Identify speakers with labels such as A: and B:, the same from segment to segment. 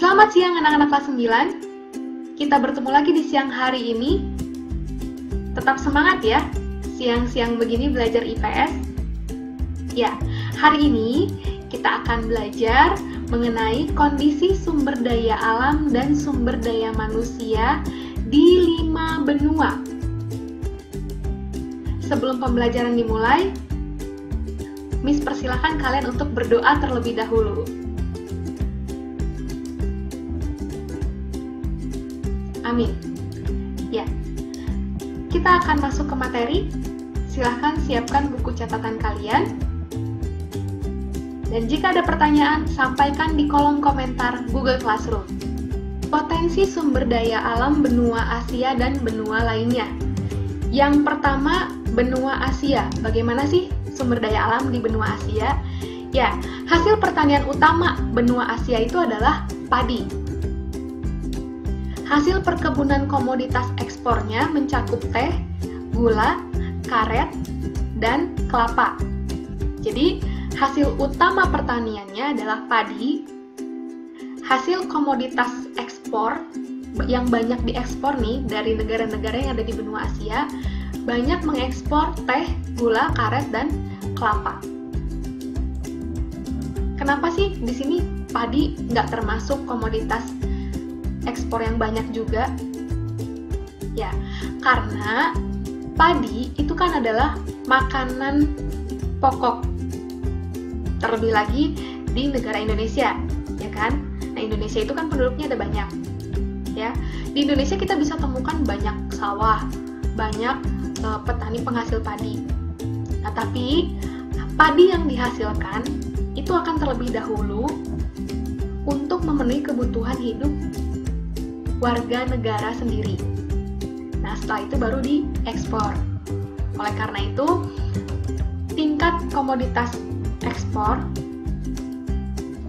A: Selamat siang anak-anak kelas 9. Kita bertemu lagi di siang hari ini. Tetap semangat ya, siang-siang begini belajar IPS. Ya, hari ini kita akan belajar mengenai kondisi sumber daya alam dan sumber daya manusia di 5 benua. Sebelum pembelajaran dimulai, Miss persilahkan kalian untuk berdoa terlebih dahulu. Amin. Ya, kita akan masuk ke materi. Silahkan siapkan buku catatan kalian. Dan jika ada pertanyaan, sampaikan di kolom komentar Google Classroom. Potensi sumber daya alam benua Asia dan benua lainnya. Yang pertama, benua Asia. Bagaimana sih sumber daya alam di benua Asia? Ya, hasil pertanian utama benua Asia itu adalah padi. Hasil perkebunan komoditas ekspornya mencakup teh, gula, karet, dan kelapa. Jadi, hasil utama pertaniannya adalah padi. Hasil komoditas ekspor yang banyak diekspor nih dari negara-negara yang ada di benua Asia, banyak mengekspor teh, gula, karet, dan kelapa. Kenapa sih di sini padi nggak termasuk komoditas ekspor yang banyak juga? Ya, karena padi itu kan adalah makanan pokok. Terlebih lagi di negara Indonesia, ya kan? Nah, Indonesia itu kan penduduknya ada banyak. Ya, di Indonesia kita bisa temukan banyak sawah, banyak petani penghasil padi. Nah, tapi padi yang dihasilkan itu akan terlebih dahulu untuk memenuhi kebutuhan hidup warga negara sendiri. Nah, setelah itu baru diekspor. Oleh karena itu, tingkat komoditas ekspor,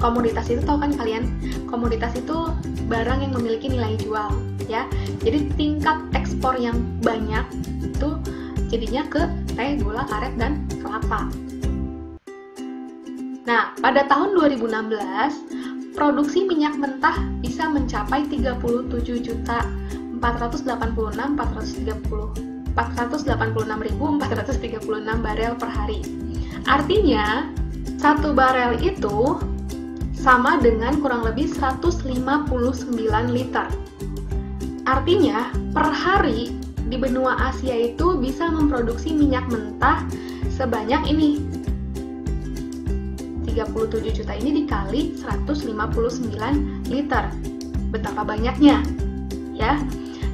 A: komoditas itu tahu kan kalian? Komoditas itu barang yang memiliki nilai jual, ya. Jadi tingkat ekspor yang banyak itu jadinya ke teh, gula, karet, dan kelapa. Nah, pada tahun 2016, produksi minyak mentah bisa mencapai 37.486.436 barel per hari. Artinya, 1 barel itu sama dengan kurang lebih 159 liter. Artinya, per hari di benua Asia itu bisa memproduksi minyak mentah sebanyak ini. 37 juta ini dikali 159 liter. Betapa banyaknya, ya.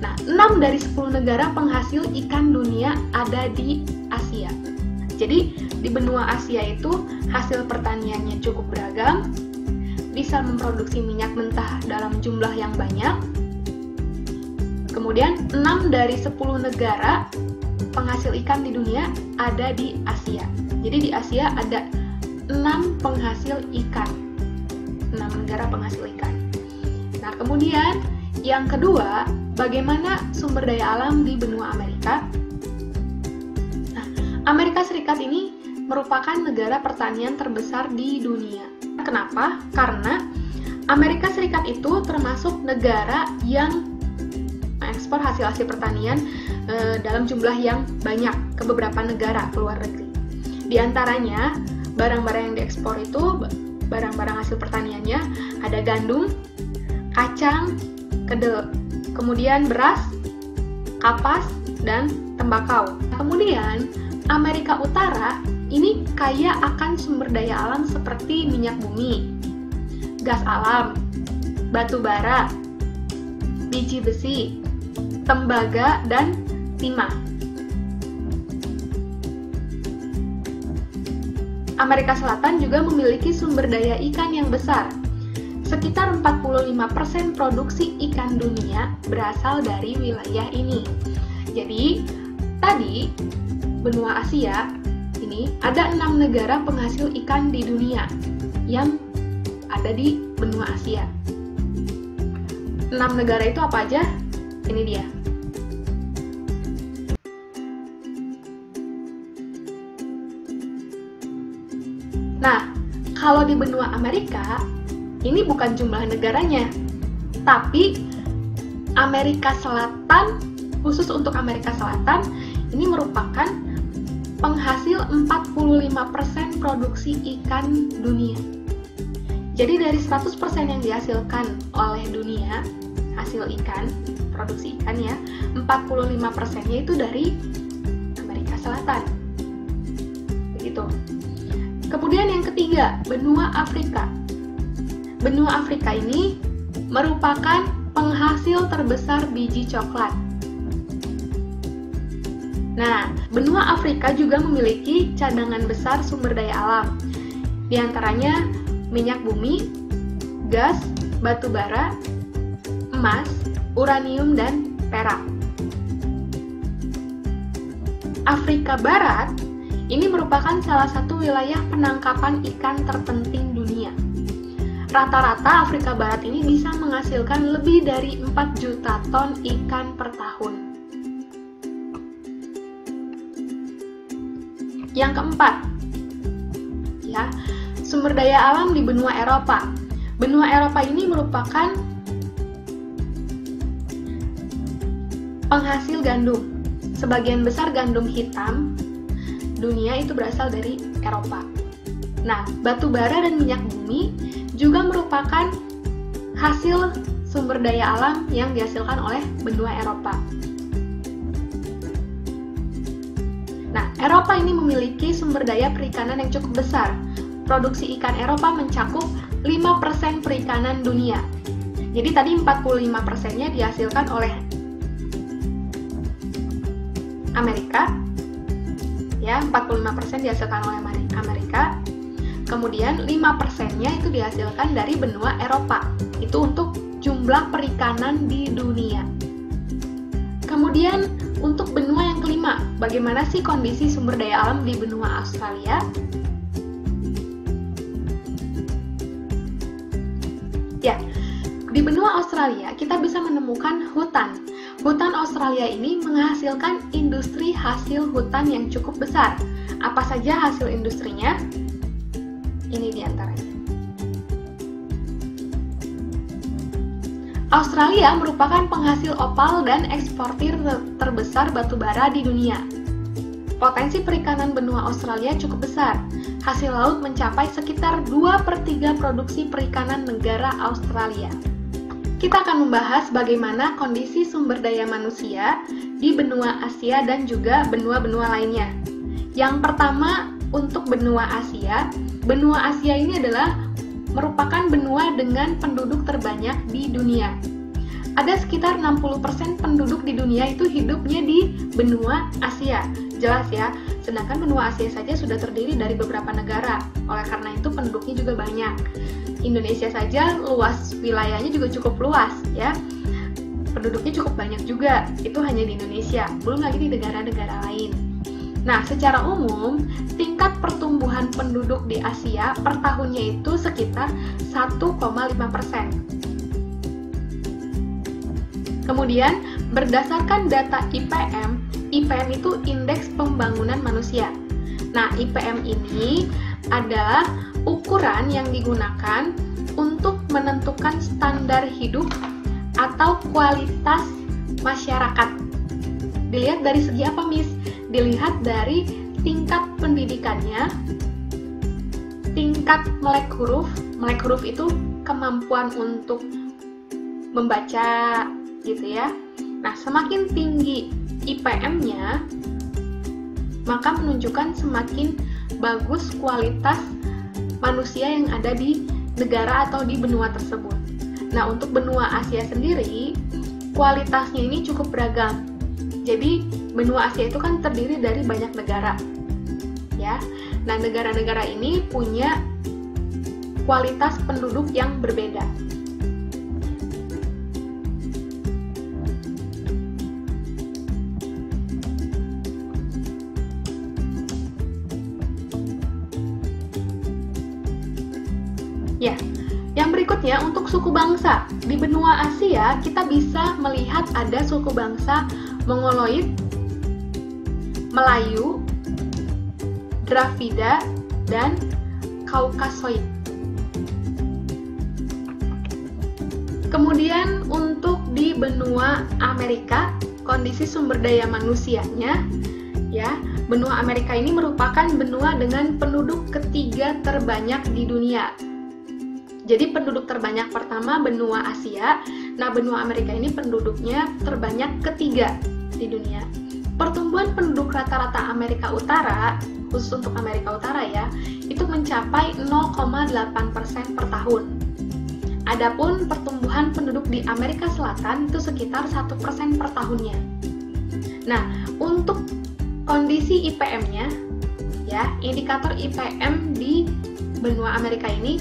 A: Nah, 6 dari 10 negara penghasil ikan dunia ada di Asia. Jadi, di benua Asia itu hasil pertaniannya cukup beragam, bisa memproduksi minyak mentah dalam jumlah yang banyak. Kemudian, 6 dari 10 negara penghasil ikan di dunia ada di Asia. Jadi, di Asia ada 6 penghasil ikan, 6 negara penghasil ikan. Nah, kemudian yang kedua, bagaimana sumber daya alam di benua Amerika? Nah, Amerika Serikat ini merupakan negara pertanian terbesar di dunia. Kenapa? Karena Amerika Serikat itu termasuk negara yang mengekspor hasil-hasil pertanian dalam jumlah yang banyak ke beberapa negara ke luar negeri. Di antaranya, barang-barang yang diekspor itu, barang-barang hasil pertaniannya, ada gandum, kacang, kedelai, kemudian beras, kapas, dan tembakau. Kemudian, Amerika Utara ini kaya akan sumber daya alam seperti minyak bumi, gas alam, batu bara, biji besi, tembaga, dan timah. Amerika Selatan juga memiliki sumber daya ikan yang besar. Sekitar 45% produksi ikan dunia berasal dari wilayah ini. Jadi, tadi benua Asia ini ada 6 negara penghasil ikan di dunia yang ada di benua Asia. 6 negara itu apa aja? Ini dia. Nah, kalau di benua Amerika, ini bukan jumlah negaranya, Tapi Amerika Selatan, khusus untuk Amerika Selatan, ini merupakan penghasil 45% produksi ikan dunia. Jadi dari 100% yang dihasilkan oleh dunia, hasil ikan, produksi ikan ya, 45%-nya itu dari Amerika Selatan. Begitu. Kemudian yang ketiga, benua Afrika. Benua Afrika ini merupakan penghasil terbesar biji coklat. Nah, benua Afrika juga memiliki cadangan besar sumber daya alam. Di antaranya minyak bumi, gas, batu bara, emas, uranium, dan perak. Afrika Barat ini merupakan salah satu wilayah penangkapan ikan terpenting dunia. Rata-rata Afrika Barat ini bisa menghasilkan lebih dari 4 juta ton ikan per tahun. Yang keempat, ya, sumber daya alam di benua Eropa. Benua Eropa ini merupakan penghasil gandum. Sebagian besar gandum hitam dunia itu berasal dari Eropa. Nah, batu bara dan minyak bumi juga merupakan hasil sumber daya alam yang dihasilkan oleh benua Eropa. Nah, Eropa ini memiliki sumber daya perikanan yang cukup besar. Produksi ikan Eropa mencakup 5% perikanan dunia. Jadi tadi 45%-nya dihasilkan oleh Amerika. Ya, 45% dihasilkan oleh Amerika. Kemudian 5%-nya itu dihasilkan dari benua Eropa. Itu untuk jumlah perikanan di dunia. Kemudian untuk benua yang kelima, bagaimana sih kondisi sumber daya alam di benua Australia? Ya, di benua Australia kita bisa menemukan hutan. Hutan Australia ini menghasilkan industri hasil hutan yang cukup besar. Apa saja hasil industrinya? Ini diantaranya. Australia merupakan penghasil opal dan eksportir terbesar batu bara di dunia. Potensi perikanan benua Australia cukup besar. Hasil laut mencapai sekitar 2/3 produksi perikanan negara Australia. Kita akan membahas bagaimana kondisi sumber daya manusia di benua Asia dan juga benua-benua lainnya. Yang pertama, untuk benua Asia. Benua Asia ini adalah merupakan benua dengan penduduk terbanyak di dunia. Ada sekitar 60% penduduk di dunia itu hidupnya di benua Asia. Jelas ya, sedangkan benua Asia saja sudah terdiri dari beberapa negara. Oleh karena itu penduduknya juga banyak. Indonesia saja luas wilayahnya juga cukup luas ya. Penduduknya cukup banyak juga. Itu hanya di Indonesia, belum lagi di negara-negara lain. Nah, secara umum, tingkat pertumbuhan penduduk di Asia per tahunnya itu sekitar 1,5%. Kemudian, berdasarkan data IPM itu Indeks Pembangunan Manusia. Nah, IPM ini adalah ukuran yang digunakan untuk menentukan standar hidup atau kualitas masyarakat. Dilihat dari segi apa, Miss? Dilihat dari tingkat pendidikannya, tingkat melek huruf. Melek huruf itu kemampuan untuk membaca gitu ya. Nah, semakin tinggi IPM-nya, maka menunjukkan semakin bagus kualitas manusia yang ada di negara atau di benua tersebut. Nah, untuk benua Asia sendiri, kualitasnya ini cukup beragam. Jadi, benua Asia itu kan terdiri dari banyak negara. Ya. Nah, negara-negara ini punya kualitas penduduk yang berbeda. Ya, yang berikutnya untuk suku bangsa. Di benua Asia, kita bisa melihat ada suku bangsa Mongoloid, Melayu, Dravida, dan Kaukasoid. Kemudian benua Amerika, kondisi sumber daya manusianya, ya, benua Amerika ini merupakan benua dengan penduduk ketiga terbanyak di dunia. Jadi penduduk terbanyak pertama benua Asia, nah benua Amerika ini penduduknya terbanyak ketiga di dunia. Pertumbuhan penduduk rata-rata Amerika Utara, khusus untuk Amerika Utara ya, itu mencapai 0,8% per tahun. Adapun pertumbuhan penduduk di Amerika Selatan itu sekitar 1% per tahunnya. Nah, untuk kondisi IPM-nya, ya, indikator IPM di benua Amerika ini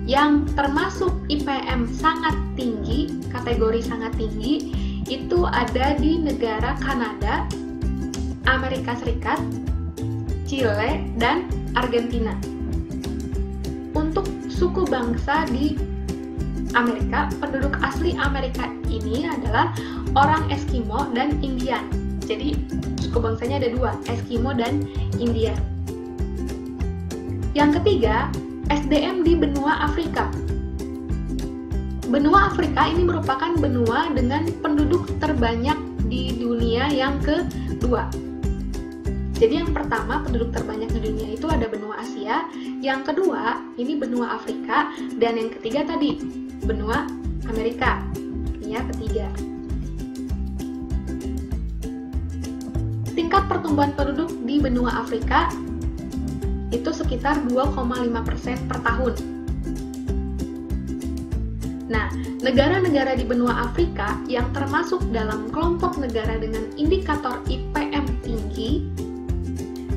A: yang termasuk IPM sangat tinggi, kategori sangat tinggi, itu ada di negara Kanada, Amerika Serikat, Chile, dan Argentina. Untuk suku bangsa di Amerika, penduduk asli Amerika ini adalah orang Eskimo dan Indian. Jadi suku bangsanya ada dua, Eskimo dan Indian. Yang ketiga, SDM di benua Afrika. Benua Afrika ini merupakan benua dengan penduduk terbanyak di dunia yang kedua. Jadi yang pertama penduduk terbanyak di dunia itu ada benua Asia, yang kedua ini benua Afrika, dan yang ketiga tadi benua Amerika. Ya, ketiga. Tingkat pertumbuhan penduduk di benua Afrika itu sekitar 2,5% per tahun. Nah, negara-negara di benua Afrika yang termasuk dalam kelompok negara dengan indikator IPM tinggi,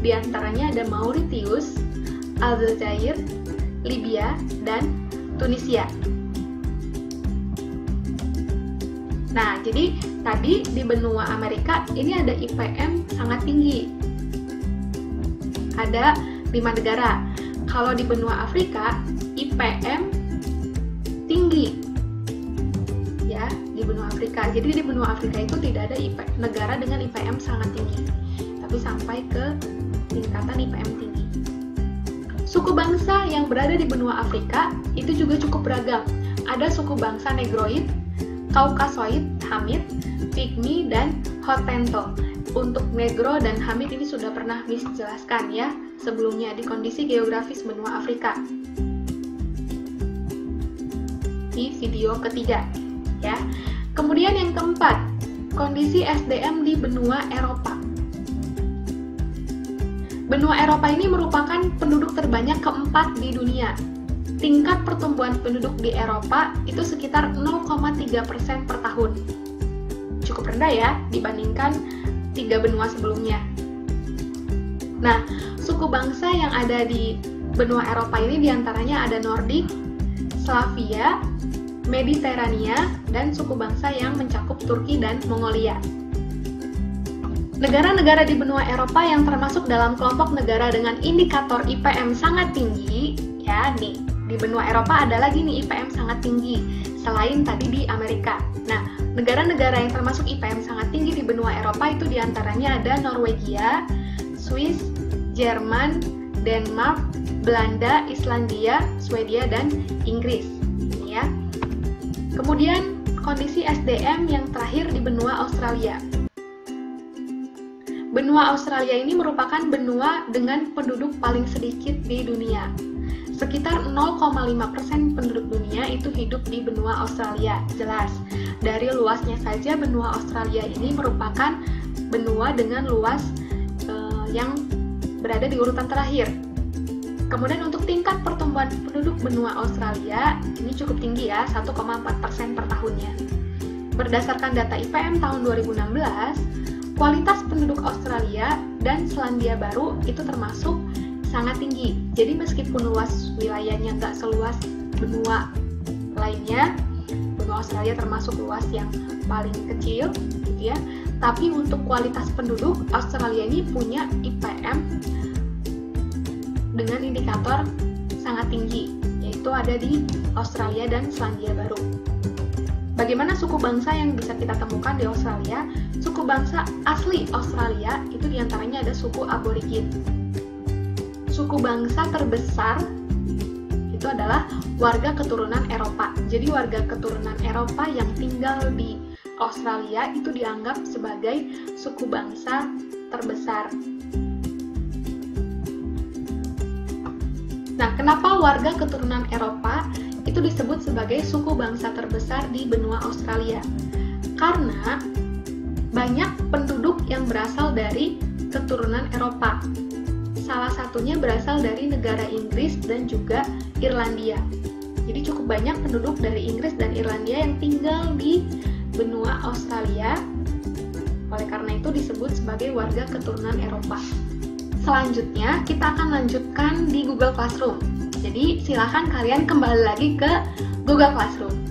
A: diantaranya ada Mauritius, Aljazair, Libya, dan Tunisia. Nah, jadi tadi di benua Amerika ini ada IPM sangat tinggi. Ada 5 negara. Kalau di benua Afrika, IPM tinggi. Ya, di benua Afrika. Jadi di benua Afrika itu tidak ada negara dengan IPM sangat tinggi, tapi sampai ke tingkatan IPM tinggi. Suku bangsa yang berada di benua Afrika itu juga cukup beragam. Ada suku bangsa Negroid, Kaukasoid, Hamid, Pygmy, dan Hottentot. Untuk Negro dan Hamid ini sudah pernah Miss jelaskan ya sebelumnya di kondisi geografis benua Afrika di video ketiga ya. Kemudian yang keempat, kondisi SDM di benua Eropa. Benua Eropa ini merupakan penduduk terbanyak keempat di dunia. Tingkat pertumbuhan penduduk di Eropa itu sekitar 0,3% per tahun. Cukup rendah ya dibandingkan 3 benua sebelumnya. Nah, suku bangsa yang ada di benua Eropa ini diantaranya ada Nordik, Slavia, Mediterania, dan suku bangsa yang mencakup Turki dan Mongolia. Negara-negara di benua Eropa yang termasuk dalam kelompok negara dengan indikator IPM sangat tinggi, ya nih, di benua Eropa ada lagi nih IPM sangat tinggi, selain tadi di Amerika. Nah, negara-negara yang termasuk IPM sangat tinggi di benua Eropa itu diantaranya ada Norwegia, Swiss, Jerman, Denmark, Belanda, Islandia, Swedia, dan Inggris. Ini ya. Kemudian kondisi SDM yang terakhir di benua Australia. Benua Australia ini merupakan benua dengan penduduk paling sedikit di dunia. Sekitar 0,5% penduduk dunia itu hidup di benua Australia. Jelas, dari luasnya saja benua Australia ini merupakan benua dengan luas yang berada di urutan terakhir. Kemudian untuk tingkat pertumbuhan penduduk benua Australia ini cukup tinggi ya, 1,4% per tahunnya. Berdasarkan data IPM tahun 2016, kualitas penduduk Australia dan Selandia Baru itu termasuk sangat tinggi. Jadi meskipun luas wilayahnya nggak seluas benua lainnya, benua Australia termasuk luas yang paling kecil, gitu ya. Tapi untuk kualitas penduduk, Australia ini punya IPM dengan indikator sangat tinggi, yaitu ada di Australia dan Selandia Baru. Bagaimana suku bangsa yang bisa kita temukan di Australia? Suku bangsa asli Australia itu diantaranya ada suku Aborigin. Suku bangsa terbesar itu adalah warga keturunan Eropa. Jadi warga keturunan Eropa yang tinggal di Australia itu dianggap sebagai suku bangsa terbesar. Nah, kenapa warga keturunan Eropa itu disebut sebagai suku bangsa terbesar di benua Australia? Karena banyak penduduk yang berasal dari keturunan Eropa. Salah satunya berasal dari negara Inggris dan juga Irlandia. Jadi cukup banyak penduduk dari Inggris dan Irlandia yang tinggal di benua Australia. Oleh karena itu disebut sebagai warga keturunan Eropa. Selanjutnya kita akan lanjutkan di Google Classroom. Jadi silakan kalian kembali lagi ke Google Classroom.